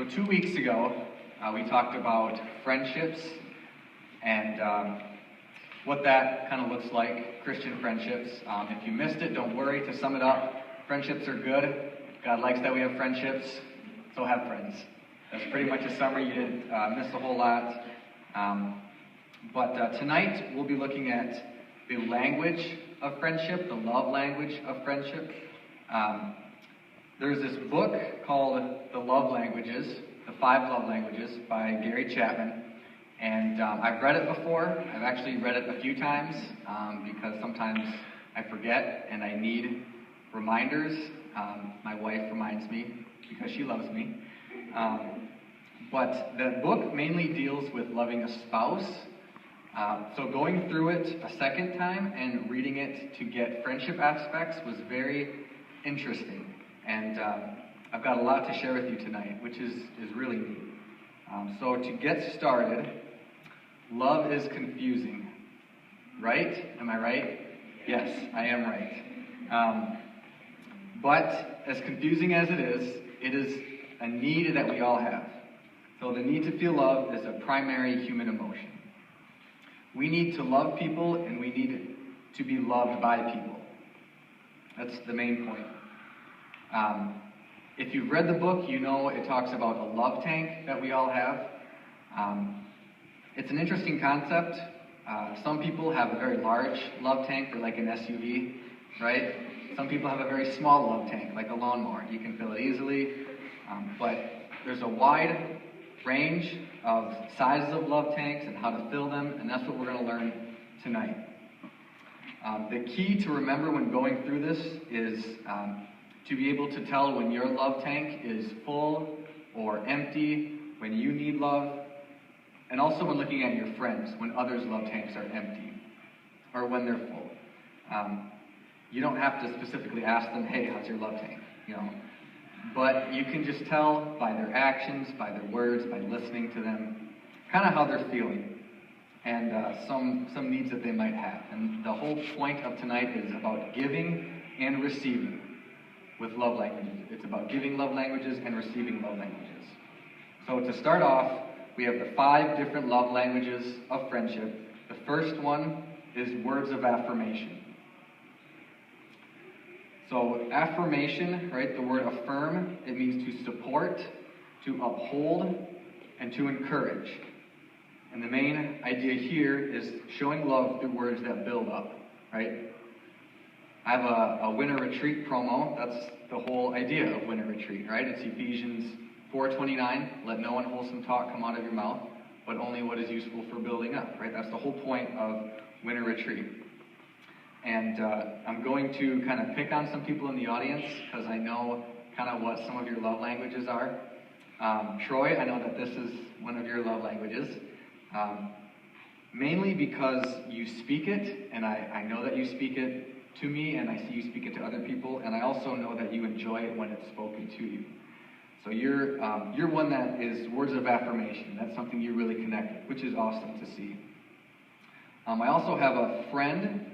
So 2 weeks ago, we talked about friendships and what that kind of looks like, Christian friendships. If you missed it, don't worry. To sum it up, friendships are good. God likes that we have friendships, so have friends. That's pretty much a summary. You didn't miss a whole lot. But tonight, we'll be looking at the language of friendship, the love language of friendship. There's this book called The Love Languages, The 5 Love Languages by Gary Chapman. And I've read it before. I've actually read it a few times because sometimes I forget and I need reminders. My wife reminds me because she loves me. But the book mainly deals with loving a spouse. So going through it a second time and reading it to get friendship aspects was very interesting. And I've got a lot to share with you tonight, which is really neat. So to get started, love is confusing, right? Am I right? Yes, I am right. But as confusing as it is a need that we all have. So the need to feel love is a primary human emotion. We need to love people, and we need to be loved by people. That's the main point. If you've read the book, you know it talks about a love tank that we all have. It's an interesting concept. Some people have a very large love tank, they're like an SUV, right? Some people have a very small love tank, like a lawnmower. You can fill it easily, but there's a wide range of sizes of love tanks and how to fill them, and that's what we're going to learn tonight. The key to remember when going through this is to be able to tell when your love tank is full or empty, when you need love, and also when looking at your friends, when others' love tanks are empty, or when they're full. You don't have to specifically ask them, hey, how's your love tank? But you can just tell by their actions, by their words, by listening to them, kind of how they're feeling, and some needs that they might have. And the whole point of tonight is about giving and receiving with love languages. It's about giving love languages and receiving love languages. So to start off, we have the 5 different love languages of friendship. The first one is words of affirmation. So affirmation, right, the word affirm, it means to support, to uphold, and to encourage. And the main idea here is showing love through words that build up, right? I have a winter retreat promo. That's the whole idea of winter retreat, right? It's Ephesians 4:29. Let no unwholesome talk come out of your mouth, but only what is useful for building up, right? That's the whole point of winter retreat. And I'm going to kind of pick on some people in the audience because I know kind of what some of your love languages are. Troy, I know that this is one of your love languages. Mainly because you speak it, and I know that you speak it to me, and I see you speak it to other people, and I also know that you enjoy it when it's spoken to you. So you're one that is words of affirmation. That's something you really connect with, which is awesome to see. I also have a friend,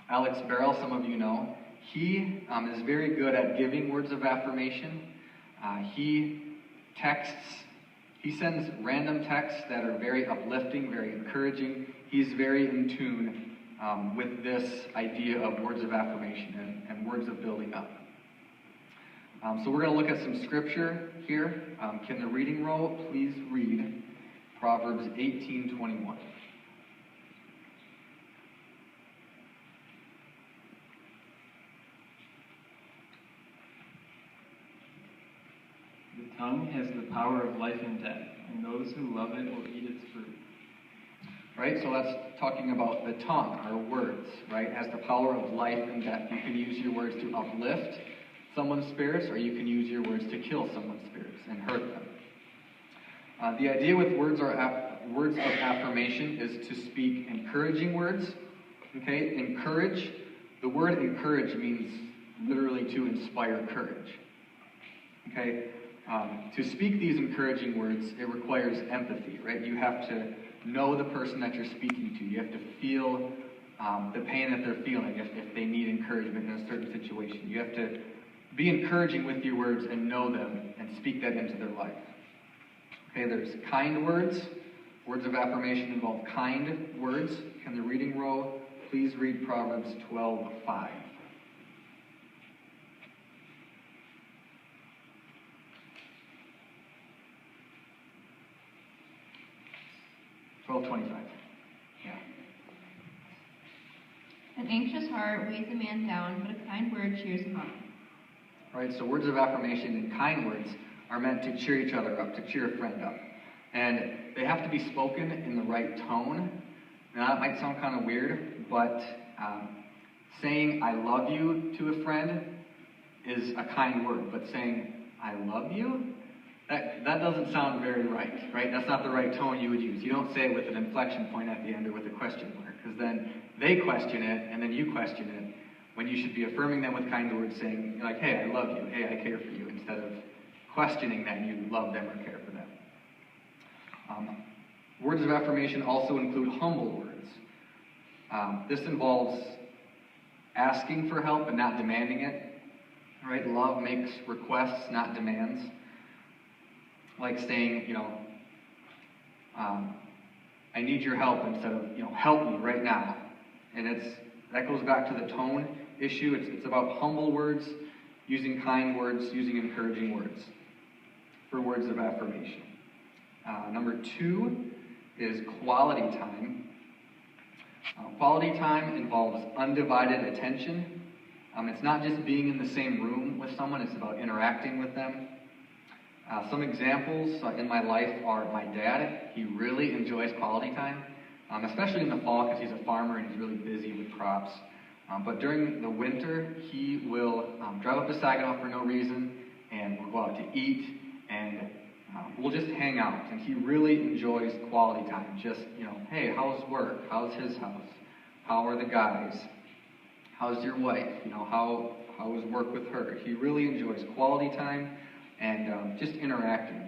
Alex Barrell, some of you know. He is very good at giving words of affirmation. He sends random texts that are very uplifting, very encouraging. He's very in tune with this idea of words of affirmation and words of building up. So we're going to look at some scripture here. Can the reading roll please read Proverbs 18:21? The tongue has the power of life and death, and those who love it will eat its fruit. Right, so that's talking about the tongue, our words, right? Has the power of life and death. You can use your words to uplift someone's spirits, or you can use your words to kill someone's spirits and hurt them. The idea with words of affirmation is to speak encouraging words. Okay, encourage. The word encourage means literally to inspire courage. Okay, to speak these encouraging words, it requires empathy, right? You have to know the person that you're speaking to. You have to feel the pain that they're feeling if they need encouragement in a certain situation. You have to be encouraging with your words and know them and speak that into their life. Okay, there's kind words. Words of affirmation involve kind words. In the reading row, please read Proverbs 12:5. 12:25. Yeah. An anxious heart weighs a man down, but a kind word cheers him up. Right, so words of affirmation and kind words are meant to cheer each other up, to cheer a friend up. And they have to be spoken in the right tone. Now that might sound kind of weird, but saying I love you to a friend is a kind word. But saying I love you, that doesn't sound very right? That's not the right tone you would use. You don't say it with an inflection point at the end or with a question mark, because then they question it, and then you question it, when you should be affirming them with kind words, saying, like, hey, I love you, hey, I care for you, instead of questioning that you love them or care for them. Words of affirmation also include humble words. This involves asking for help and not demanding it. Right? Love makes requests, not demands. Like saying, I need your help, instead of, help me right now. And that goes back to the tone issue. It's about humble words, using kind words, using encouraging words for words of affirmation. Number 2 is quality time. Quality time involves undivided attention. It's not just being in the same room with someone, it's about interacting with them. Some examples in my life are my dad. He really enjoys quality time, especially in the fall because he's a farmer and he's really busy with crops. But during the winter, he will drive up to Saginaw for no reason, and we'll go out to eat, and we'll just hang out. And he really enjoys quality time. Just, hey, how's work? How's his house? How are the guys? How's your wife? How is work with her? He really enjoys quality time and just interacting.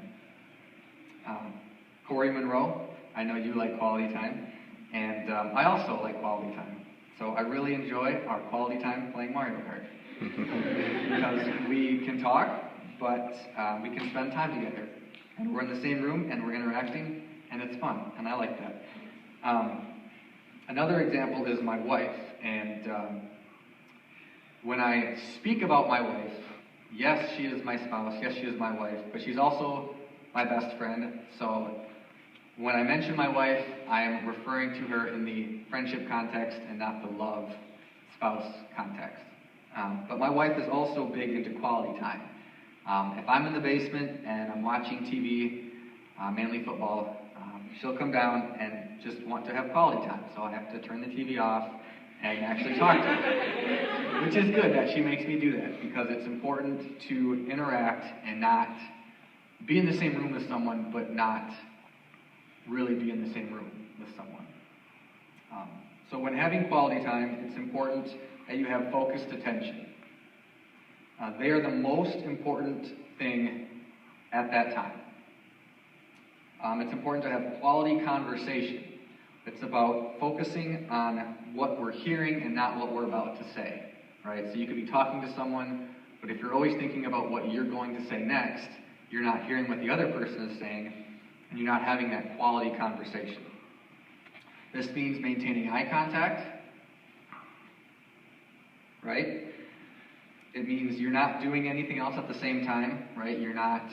Corey Monroe, I know you like quality time, and I also like quality time. So I really enjoy our quality time playing Mario Kart. Because we can talk, but we can spend time together. And we're in the same room, and we're interacting, and it's fun, and I like that. Another example is my wife, and when I speak about my wife, yes, she is my spouse, yes, she is my wife, but she's also my best friend. So when I mention my wife, I am referring to her in the friendship context and not the love spouse context. But my wife is also big into quality time. If I'm in the basement and I'm watching TV, mainly football, she'll come down and just want to have quality time. So I have to turn the TV off and actually talk to her, which is good that she makes me do that, because it's important to interact and not be in the same room with someone, but not really be in the same room with someone. So when having quality time, it's important that you have focused attention. They are the most important thing at that time. It's important to have quality conversation. It's about focusing on what we're hearing and not what we're about to say, right? So you could be talking to someone, but if you're always thinking about what you're going to say next, you're not hearing what the other person is saying, and you're not having that quality conversation. This means maintaining eye contact, right? It means you're not doing anything else at the same time, right? You're not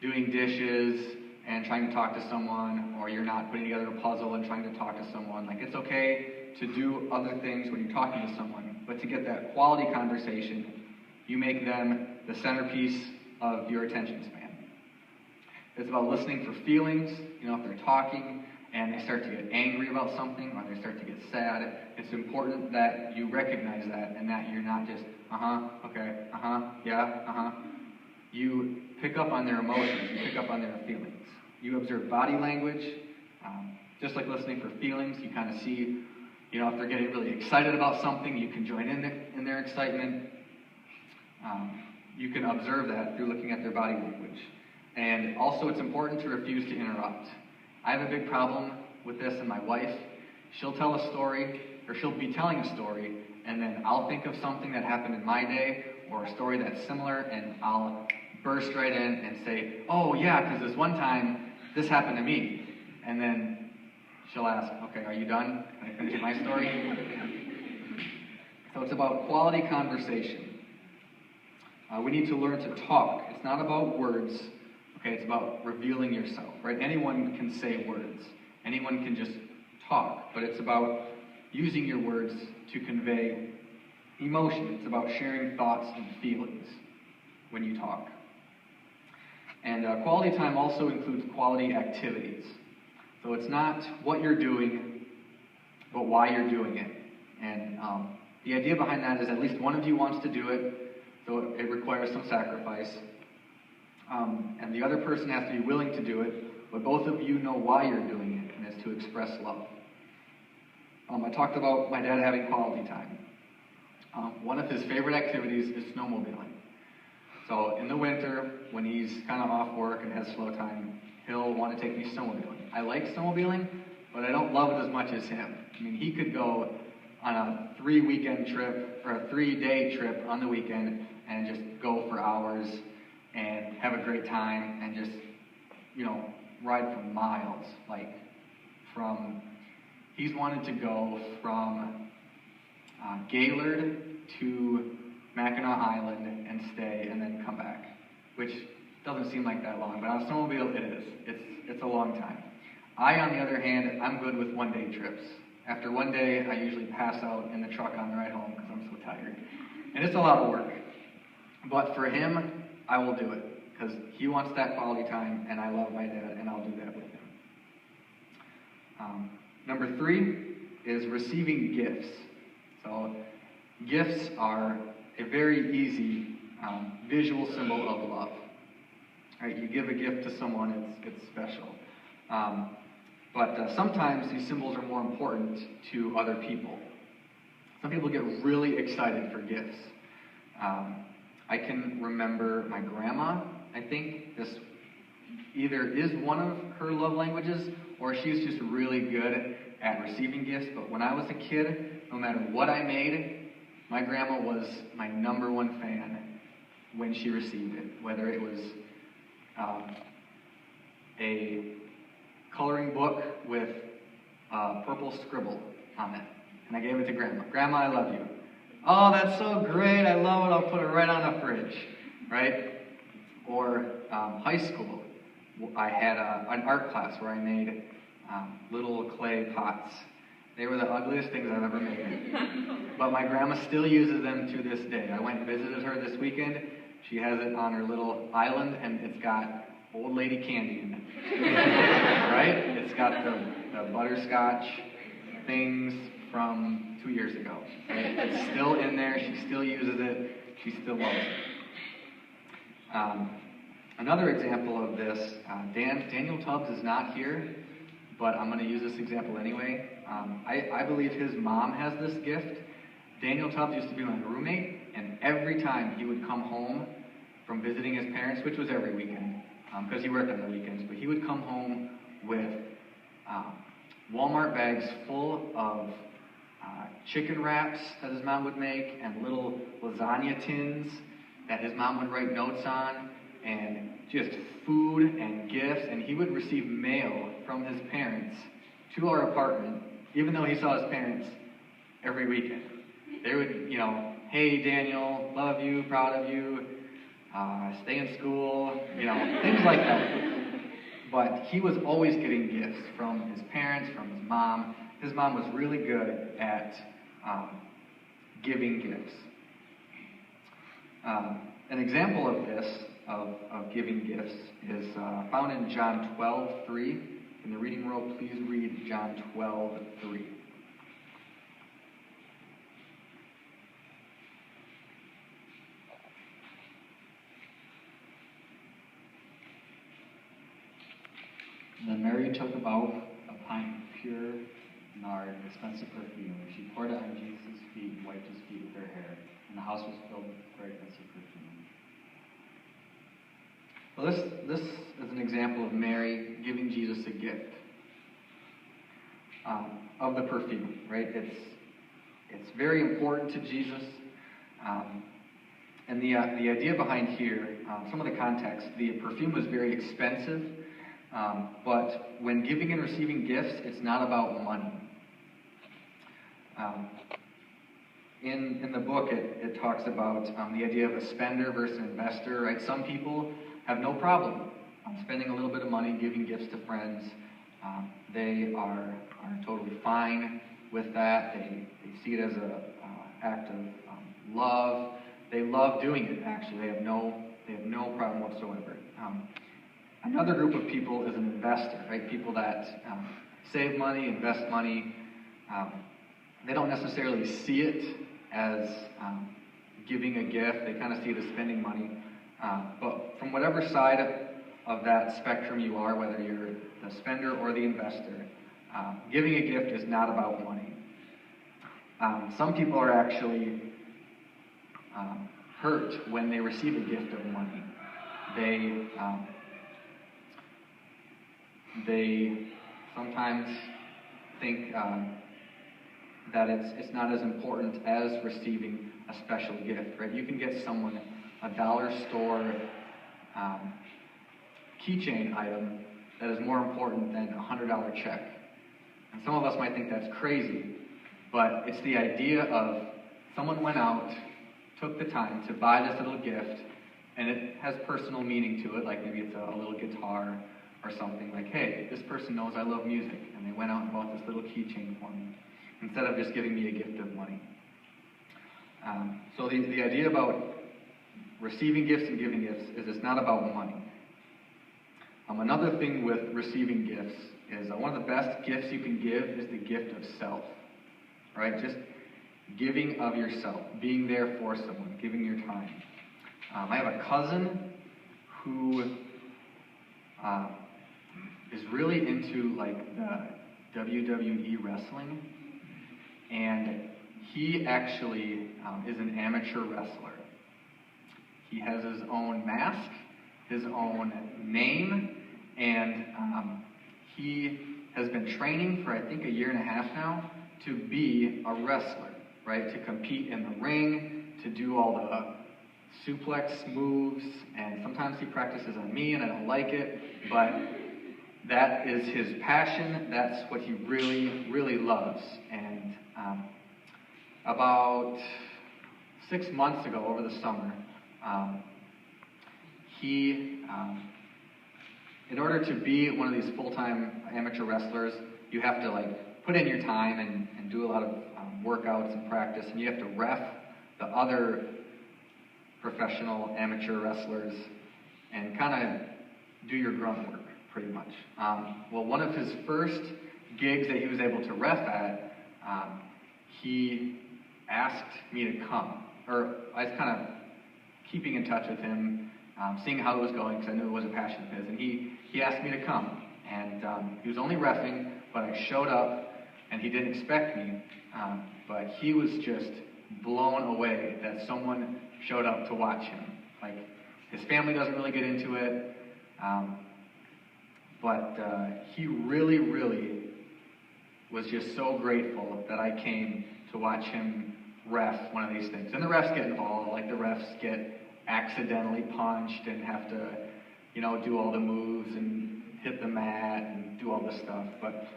doing dishes and trying to talk to someone, or you're not putting together a puzzle and trying to talk to someone. Like, it's okay to do other things when you're talking to someone, but to get that quality conversation, you make them the centerpiece of your attention span. It's about listening for feelings. If they're talking and they start to get angry about something or they start to get sad, it's important that you recognize that and that you're not just, okay, yeah, You pick up on their emotions. You pick up on their feelings. You observe body language. Just like listening for feelings, you kind of see, if they're getting really excited about something, you can join in their excitement. You can observe that through looking at their body language. And also, it's important to refuse to interrupt. I have a big problem with this, and my wife, she'll tell a story, or she'll be telling a story, and then I'll think of something that happened in my day or a story that's similar, and I'll burst right in and say, oh yeah, because this one time this happened to me. And then she'll ask, okay, are you done? Can I finish my story? So it's about quality conversation. We need to learn to talk. It's not about words. Okay, it's about revealing yourself, right? Anyone can say words. Anyone can just talk, but it's about using your words to convey emotion. It's about sharing thoughts and feelings when you talk. And quality time also includes quality activities. So it's not what you're doing, but why you're doing it. And the idea behind that is at least one of you wants to do it, so it requires some sacrifice. And the other person has to be willing to do it, but both of you know why you're doing it, and it's to express love. I talked about my dad having quality time. One of his favorite activities is snowmobiling. So in the winter, when he's kind of off work and has slow time, he'll want to take me snowmobiling. I like snowmobiling, but I don't love it as much as him. I mean, he could go on a 3-weekend trip, or a 3-day trip on the weekend, and just go for hours and have a great time and just, ride for miles. He's wanted to go from Gaylord to Mackinac Island and stay and then come back, which doesn't seem like that long, but on a snowmobile it is. It's a long time. I, on the other hand, I'm good with 1-day trips. After one day, I usually pass out in the truck on the ride home because I'm so tired. And it's a lot of work. But for him, I will do it because he wants that quality time, and I love my dad, and I'll do that with him. Number 3 is receiving gifts. So gifts are a very easy visual symbol of love. Right? You give a gift to someone, it's special. But sometimes these symbols are more important to other people. Some people get really excited for gifts. I can remember my grandma, I think this either is one of her love languages or she's just really good at receiving gifts. But when I was a kid, no matter what I made, my grandma was my number one fan when she received it. Whether it was a coloring book with a purple scribble on it, and I gave it to Grandma. Grandma, I love you. Oh, that's so great. I love it. I'll put it right on the fridge, right? Or high school, I had an art class where I made little clay pots. They were the ugliest things I've ever made. But my grandma still uses them to this day. I went and visited her this weekend. She has it on her little island, and it's got old lady candy in it. Right? It's got the butterscotch things from 2 years ago. Right? It's still in there. She still uses it. She still loves it. Another example of this, Daniel Tubbs is not here, but I'm going to use this example anyway. I believe his mom has this gift. Daniel Tubbs used to be my roommate, and every time he would come home from visiting his parents, which was every weekend, because he worked on the weekends, but he would come home with Walmart bags full of chicken wraps that his mom would make and little lasagna tins that his mom would write notes on, and just food and gifts. And he would receive mail from his parents to our apartment, even though he saw his parents every weekend. They would, hey Daniel, love you, proud of you, stay in school, things like that. But he was always getting gifts from his parents, from his mom. His mom was really good at giving gifts. An example of this, of giving gifts, is found in John 12:3. In the reading roll, please read John 12:3. Then Mary took about a pint of pure nard, expensive perfume. She poured it on Jesus' feet and wiped his feet with her hair, and the house was filled with the fragrance of perfume. Well, this is an example of Mary giving Jesus a gift of the perfume, right? It's It's very important to Jesus. And the idea behind here, some of the context, the perfume was very expensive, but when giving and receiving gifts, it's not about money. In the book, it talks about the idea of a spender versus an investor, right? Some people have no problem spending a little bit of money, giving gifts to friends. They are totally fine with that. They see it as an act of love. They love doing it, actually. They have no problem whatsoever. Another group of people is an investor, right? People that save money, invest money. They don't necessarily see it as giving a gift. They kind of see it as spending money. But from whatever side of that spectrum you are, whether you're the spender or the investor, giving a gift is not about money. Some people are actually hurt when they receive a gift of money. They sometimes think that it's not as important as receiving a special gift, right? You can get someone a dollar store keychain item that is more important than a $100 check. And some of us might think that's crazy, but it's the idea of someone went out, took the time to buy this little gift, and it has personal meaning to it, like maybe it's a little guitar or something, like, hey, this person knows I love music, and they went out and bought this little keychain for me, instead of just giving me a gift of money. So the idea about receiving gifts and giving gifts is it's not about money. Another thing with receiving gifts is one of the best gifts you can give is the gift of self, right? Just giving of yourself, being there for someone, giving your time. I have a cousin who is really into like the WWE wrestling, and he actually is an amateur wrestler. He has his own mask, his own name, and he has been training for I think a year and a half now to be a wrestler, right? To compete in the ring, to do all the suplex moves, and sometimes he practices on me and I don't like it, but that is his passion. That's what he really, really loves. And about 6 months ago, over the summer, he, in order to be one of these full-time amateur wrestlers, you have to like put in your time and do a lot of workouts and practice, and you have to ref the other professional amateur wrestlers and kind of do your grunt work, pretty much. Well, one of his first gigs that he was able to ref at, he asked me to come, or I was kind of keeping in touch with him, seeing how it was going, because I knew it was a passion of his, and he asked me to come, and he was only reffing, but I showed up, and he didn't expect me, but he was just blown away that someone showed up to watch him. Like, his family doesn't really get into it, but he really, really was just so grateful that I came to watch him ref one of these things. And the refs get involved, like the refs get accidentally punched and have to, do all the moves and hit the mat and do all this stuff. But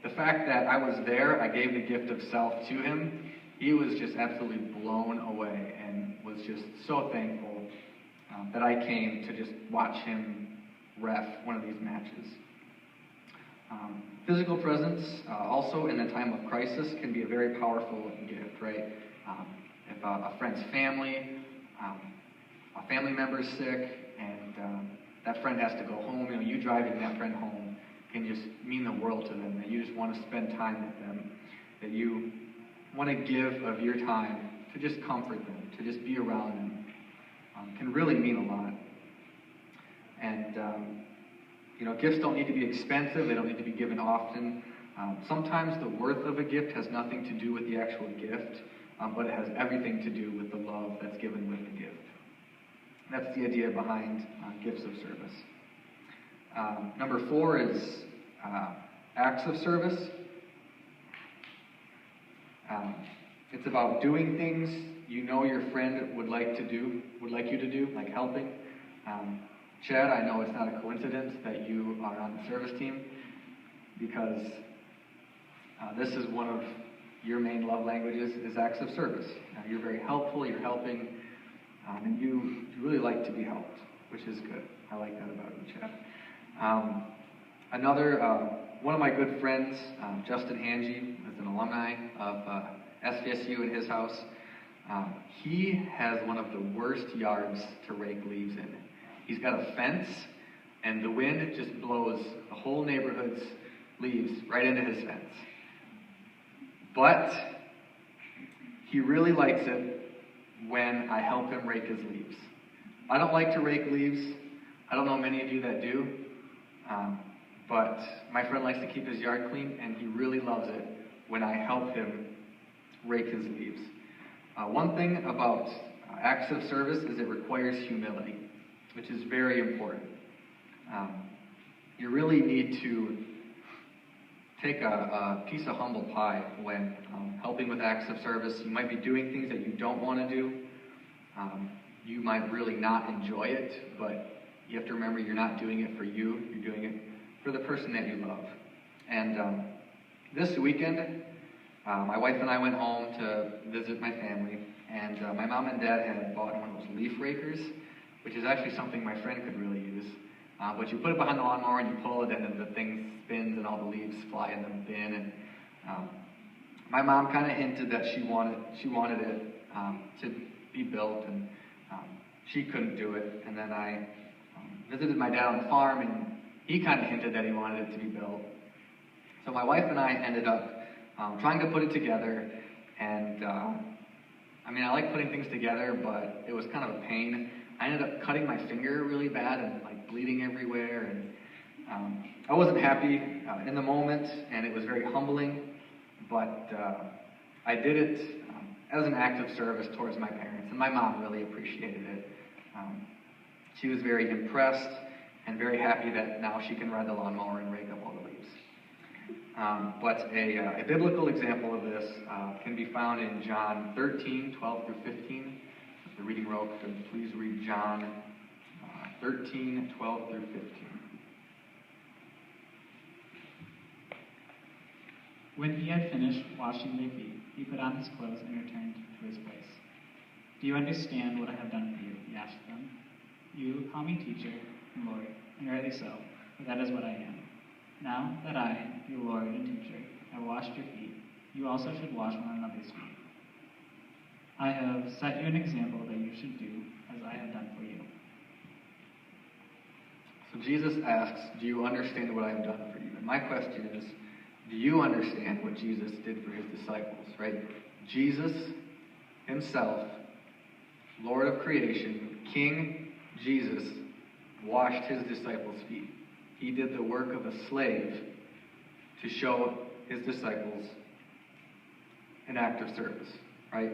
the fact that I was there, I gave the gift of self to him, he was just absolutely blown away and was just so thankful that I came to just watch him ref one of these matches. Physical presence, also in a time of crisis, can be a very powerful gift, right? If a friend's family, a family member's sick, and that friend has to go home, you driving that friend home can just mean the world to them, that you just want to spend time with them, that you want to give of your time to just comfort them, to just be around them, can really mean a lot. And gifts don't need to be expensive. They don't need to be given often. Sometimes the worth of a gift has nothing to do with the actual gift, but it has everything to do with the love that's given with the gift. That's the idea behind gifts of service. Number 4 is acts of service. It's about doing things you know your friend would like you to do, like helping. Chad, I know it's not a coincidence that you are on the service team, because this is one of your main love languages, is acts of service. You're very helpful, you're helping, and you really like to be helped, which is good. I like that about you, Chad. One of my good friends, Justin Angie, is an alumni of SVSU in his house. He has one of the worst yards to rake leaves in. He's got a fence, and the wind just blows the whole neighborhood's leaves right into his fence. But he really likes it when I help him rake his leaves. I don't like to rake leaves. I don't know many of you that do. But my friend likes to keep his yard clean, and he really loves it when I help him rake his leaves. One thing about acts of service is it requires humility, which is very important. You really need to take a piece of humble pie when helping with acts of service. You might be doing things that you don't want to do. You might really not enjoy it, but you have to remember you're not doing it for you. You're doing it for the person that you love. And this weekend, my wife and I went home to visit my family, and my mom and dad had bought one of those leaf rakers, which is actually something my friend could really use. But you put it behind the lawnmower and you pull it, and then the thing spins and all the leaves fly in the bin. And my mom kind of hinted that she wanted it to be built, and she couldn't do it. And then I visited my dad on the farm, and he kind of hinted that he wanted it to be built. So my wife and I ended up trying to put it together, and I like putting things together, but it was kind of a pain. I ended up cutting my finger really bad and like bleeding everywhere, and I wasn't happy in the moment, and it was very humbling, but I did it as an act of service towards my parents, and my mom really appreciated it. She was very impressed and very happy that now she can ride the lawnmower and rake up all the leaves. But a biblical example of this can be found in John 13, 12 through 15. If the reading row could please read John 13, 12 through 15. When he had finished washing their feet, he put on his clothes and returned to his place. "Do you understand what I have done for you?" he asked them. "You call me teacher and Lord, and rightly so, for that is what I am. Now that I, your Lord and teacher, have washed your feet, you also should wash one another's feet. I have set you an example that you should do as I have done for you." So Jesus asks, do you understand what I have done for you? And my question is, do you understand what Jesus did for his disciples, right? Jesus himself, Lord of creation, King Jesus, washed his disciples' feet. He did the work of a slave to show his disciples an act of service, right?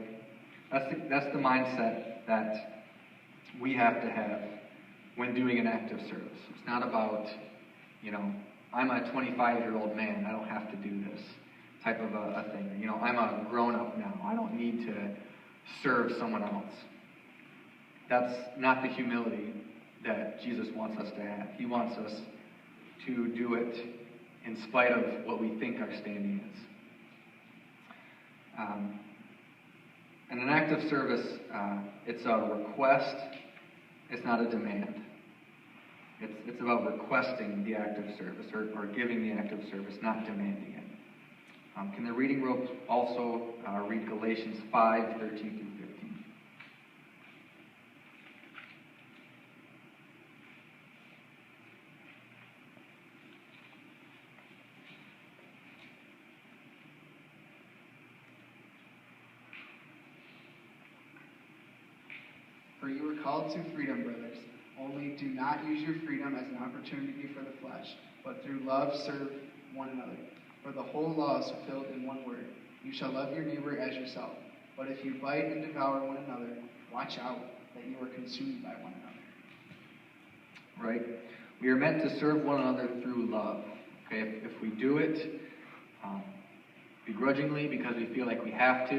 That's the mindset that we have to have when doing an act of service. It's not about, I'm a 25-year-old man, I don't have to do this type of a thing. I'm a grown-up now, I don't need to serve someone else. That's not the humility that Jesus wants us to have. He wants us to do it in spite of what we think our standing is. And an act of service, it's a request, it's not a demand. It's about requesting the act of service or giving the act of service, not demanding it. Can the reading rope also read Galatians 5, 13 through 15? For you were called to freedom, brothers. Only do not use your freedom as an opportunity for the flesh, but through love serve one another. For the whole law is fulfilled in one word: you shall love your neighbor as yourself. But if you bite and devour one another, watch out that you are consumed by one another. Right? We are meant to serve one another through love. Okay? If we do it begrudgingly because we feel like we have to,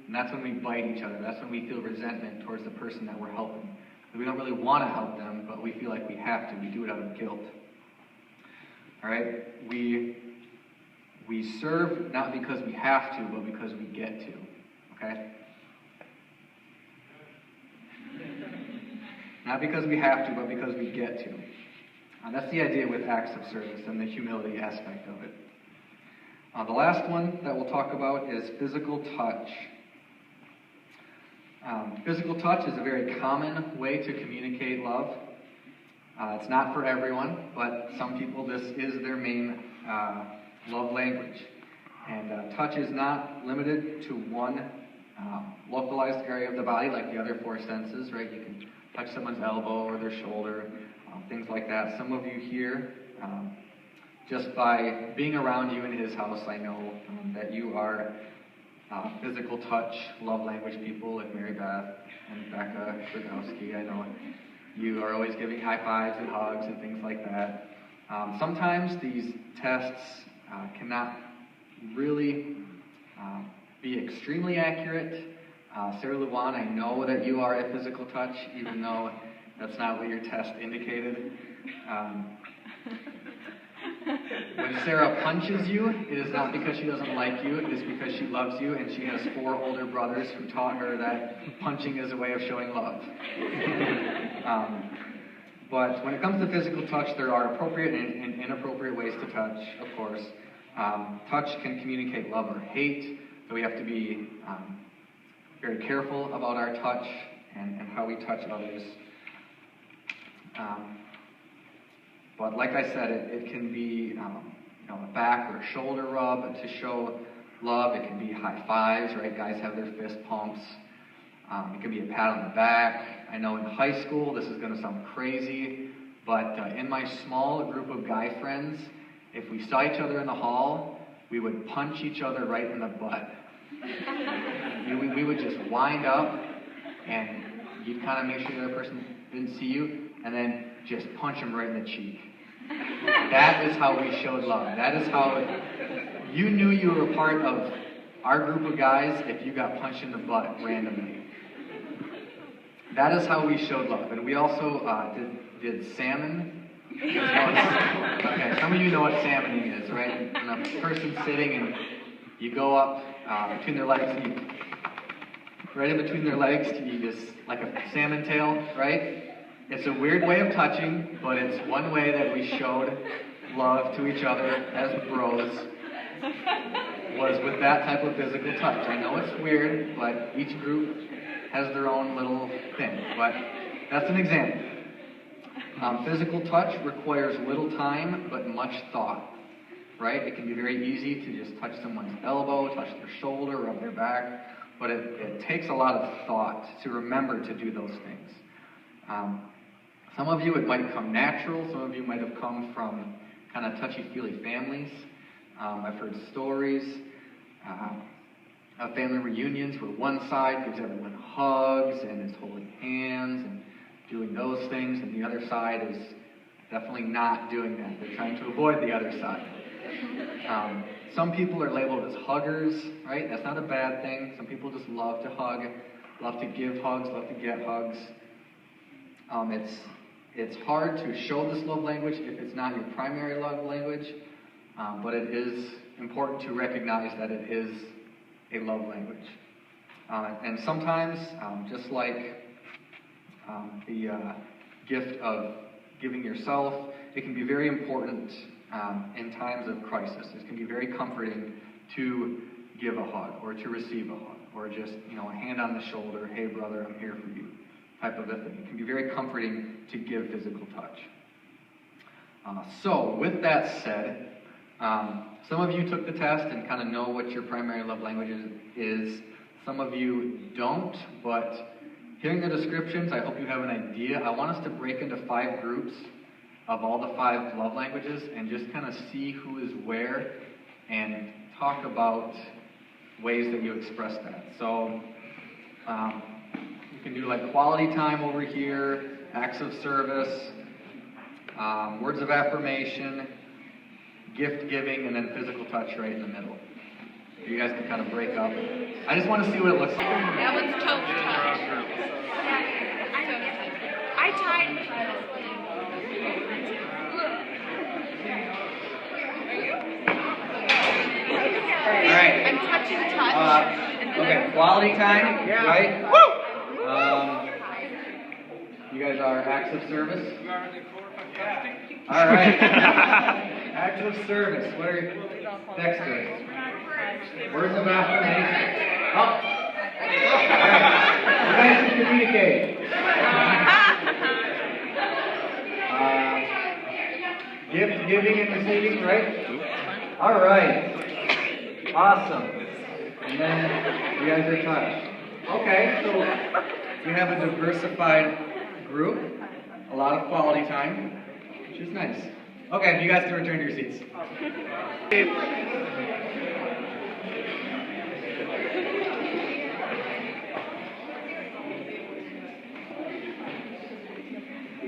and that's when we bite each other. That's when we feel resentment towards the person that we're helping. We don't really want to help them, but we feel like we have to. We do it out of guilt. All right? We serve not because we have to, but because we get to. Okay? Not because we have to, but because we get to. That's the idea with acts of service and the humility aspect of it. The last one that we'll talk about is physical touch. Physical touch is a very common way to communicate love. It's not for everyone, but some people, this is their main love language. And touch is not limited to one localized area of the body like the other four senses, right? You can touch someone's elbow or their shoulder, things like that. Some of you here, just by being around you in his house, I know that you are physical touch, love language people like Mary Beth and Becca Krugowski. I know you are always giving high fives and hugs and things like that. Sometimes these tests cannot really be extremely accurate. Sarah Luan, I know that you are a physical touch, even though that's not what your test indicated. When Sarah punches you, it is not because she doesn't like you, it is because she loves you, and she has 4 older brothers who taught her that punching is a way of showing love. But when it comes to physical touch, there are appropriate and inappropriate ways to touch, of course. Touch can communicate love or hate, so we have to be very careful about our touch and how we touch others. But like I said, it can be a back or a shoulder rub to show love. It can be high fives, right? Guys have their fist pumps. It can be a pat on the back. I know in high school, this is going to sound crazy, but in my small group of guy friends, if we saw each other in the hall, we would punch each other right in the butt. We would just wind up, and you'd kind of make sure the other person didn't see you, and then just punch them right in the cheek. That is how we showed love. That is how you knew you were a part of our group of guys if you got punched in the butt randomly. That is how we showed love. And we also did salmon. Okay, some of you know what salmoning is, right? And a person sitting and you go up between their legs, and you, right in between their legs, you just, like a salmon tail, right? It's a weird way of touching, but it's one way that we showed love to each other as bros, was with that type of physical touch. I know it's weird, but each group has their own little thing, but that's an example. Physical touch requires little time, but much thought, right? It can be very easy to just touch someone's elbow, touch their shoulder, rub their back, but it takes a lot of thought to remember to do those things. Some of you, it might come natural. Some of you might have come from kind of touchy-feely families. I've heard stories of family reunions where one side gives everyone hugs and is holding hands and doing those things, and the other side is definitely not doing that. They're trying to avoid the other side. Some people are labeled as huggers, right? That's not a bad thing. Some people just love to hug, love to give hugs, love to get hugs. It's hard to show this love language if it's not your primary love language, but it is important to recognize that it is a love language. And sometimes, just like the gift of giving yourself, it can be very important in times of crisis. It can be very comforting to give a hug or to receive a hug or just, a hand on the shoulder, hey brother, I'm here for you, type of a thing. It can be very comforting to give physical touch. So with that said, some of you took the test and kind of know what your primary love language is. Some of you don't, but hearing the descriptions, I hope you have an idea. I want us to break into 5 groups of all the 5 love languages and just kind of see who is where and talk about ways that you express that. So you can do like quality time over here, acts of service, words of affirmation, gift giving, and then physical touch right in the middle. You guys can kind of break up. I just want to see what it looks like. That one's toe to touch. I tried. All right. I'm touching touch. Okay, quality time, right? You guys are acts of service? All right. Acts of service. What are Dexter? Words of affirmation. Oh. All right. You guys can communicate. Gift giving and receiving, right? All right. Awesome. And then you guys are touched. Okay, so we have a diversified group, a lot of quality time, which is nice. Okay, you guys can return to your seats.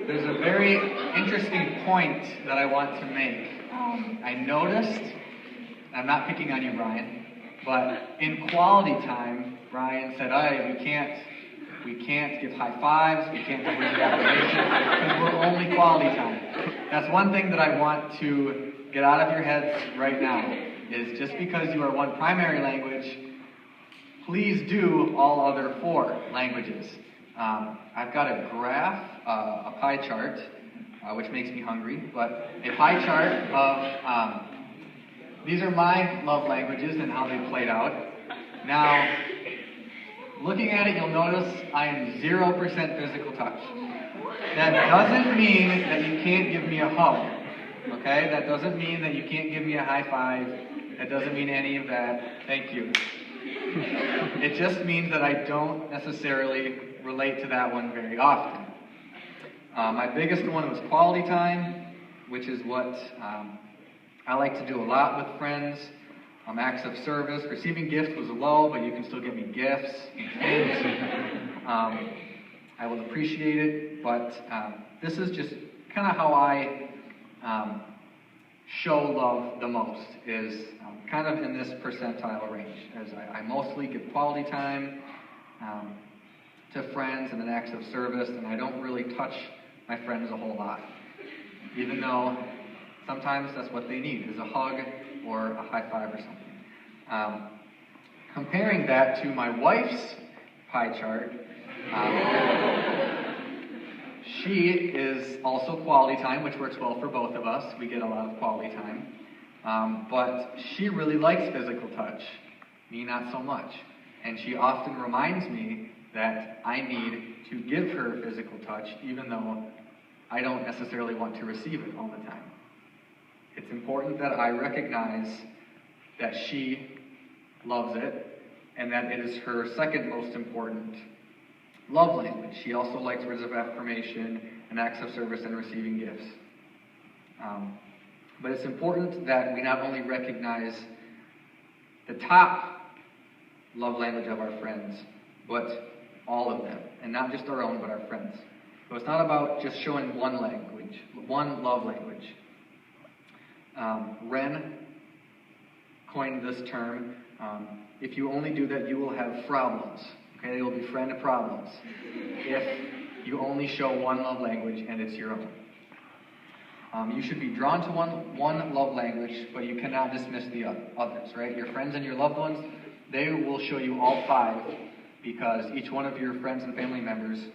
There's a very interesting point that I want to make. I noticed, I'm not picking on you, Brian, but in quality time, Brian said, "Hey, we can't give high fives, we can't give words of affirmation, because we're only quality time." That's one thing that I want to get out of your heads right now, is just because you are one primary language, please do all other 4 languages. I've got a graph, a pie chart, which makes me hungry, but a pie chart of, these are my love languages and how they played out. Now, looking at it, you'll notice I am 0% physical touch. That doesn't mean that you can't give me a hug, okay? That doesn't mean that you can't give me a high five. That doesn't mean any of that. Thank you. It just means that I don't necessarily relate to that one very often. My biggest one was quality time, which is what I like to do a lot with friends. Acts of service. Receiving gifts was low, but you can still get me gifts and things. I will appreciate it, but this is just kind of how I show love the most, is kind of in this percentile range, as I mostly give quality time to friends and then acts of service, and I don't really touch my friends a whole lot, even though sometimes that's what they need, is a hug or a high five or something. Comparing that to my wife's pie chart, she is also quality time, which works well for both of us. We get a lot of quality time. But she really likes physical touch. Me, not so much. And she often reminds me that I need to give her physical touch, even though I don't necessarily want to receive it all the time. It's important that I recognize that she loves it, and that it is her second most important love language. She also likes words of affirmation and acts of service and receiving gifts. But it's important that we not only recognize the top love language of our friends, but all of them, and not just our own, but our friends. So it's not about just showing one language, one love language. Ren coined this term, if you only do that, you will have problems. Okay, they will befriend problems if you only show one love language and it's your own. You should be drawn to one love language, but you cannot dismiss the others, right? Your friends and your loved ones, they will show you all 5, because each one of your friends and family members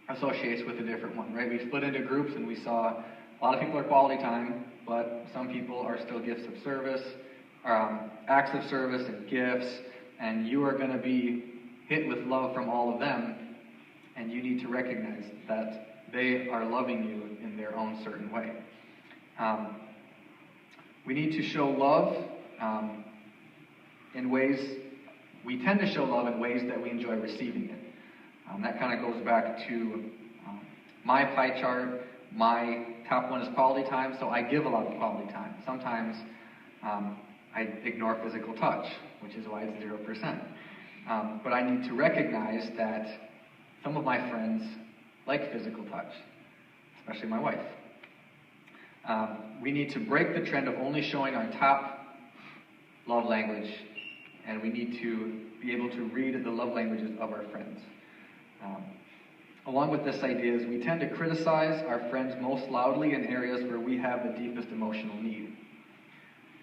associates with a different one, right? We split into groups, and we saw a lot of people are quality time, but some people are still gifts of service, acts of service and gifts, and you are going to be hit with love from all of them, and you need to recognize that they are loving you in their own certain way. We need to show love in ways, we tend to show love in ways that we enjoy receiving it. That kind of goes back to my pie chart. My top one is quality time, so I give a lot of quality time. Sometimes I ignore physical touch, which is why it's 0%. But I need to recognize that some of my friends like physical touch, especially my wife. We need to break the trend of only showing our top love language and we need to be able to read the love languages of our friends. Along with this idea is we tend to criticize our friends most loudly in areas where we have the deepest emotional need.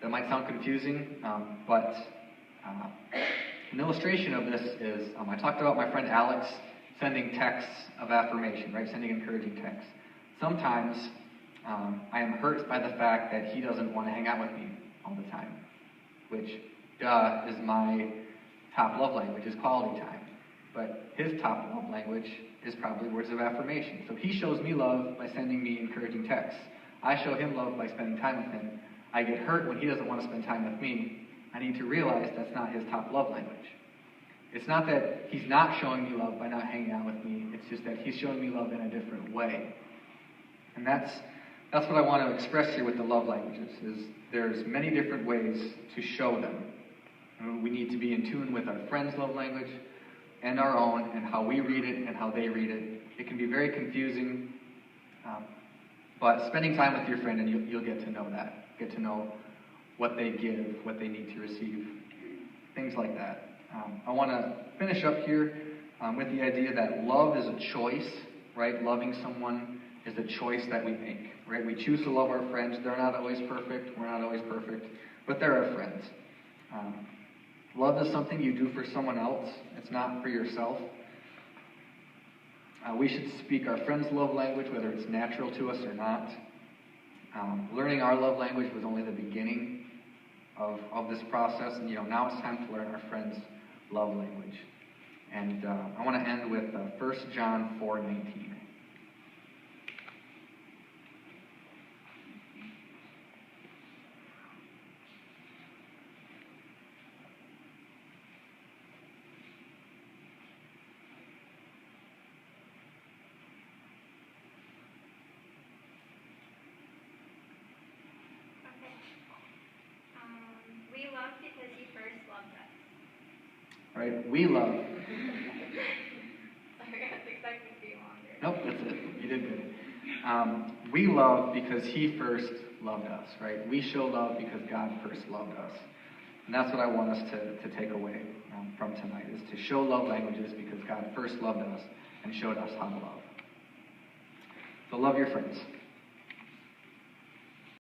That might sound confusing, but an illustration of this is I talked about my friend Alex sending texts of affirmation, right? Sending encouraging texts. Sometimes I am hurt by the fact that he doesn't want to hang out with me all the time, which, is my top love language, is quality time. But his top love language is probably words of affirmation. So he shows me love by sending me encouraging texts. I show him love by spending time with him. I get hurt when he doesn't want to spend time with me. I need to realize that's not his top love language. It's not that he's not showing me love by not hanging out with me. It's just that he's showing me love in a different way. And that's what I want to express here with the love languages, is there's many different ways to show them. And we need to be in tune with our friends' love language and our own, and how we read it and how they read it. It can be very confusing, but spending time with your friend and you'll get to know that. Get to know what they give, what they need to receive, things like that. I want to finish up here with the idea that love is a choice, right? Loving someone is a choice that we make, right? We choose to love our friends. They're not always perfect. We're not always perfect, but they're our friends. Love is something you do for someone else. It's not for yourself. We should speak our friends' love language, whether it's natural to us or not. Learning our love language was only the beginning of this process, and now it's time to learn our friends' love language. And I want to end with 1 John 4:19. We love because he first loved us. Right? We love. Sorry, I was expecting it to be longer. Nope, that's it. You did good. We love because he first loved us, right? We show love because God first loved us. And that's what I want us to take away from tonight, is to show love languages because God first loved us and showed us how to love. So love your friends.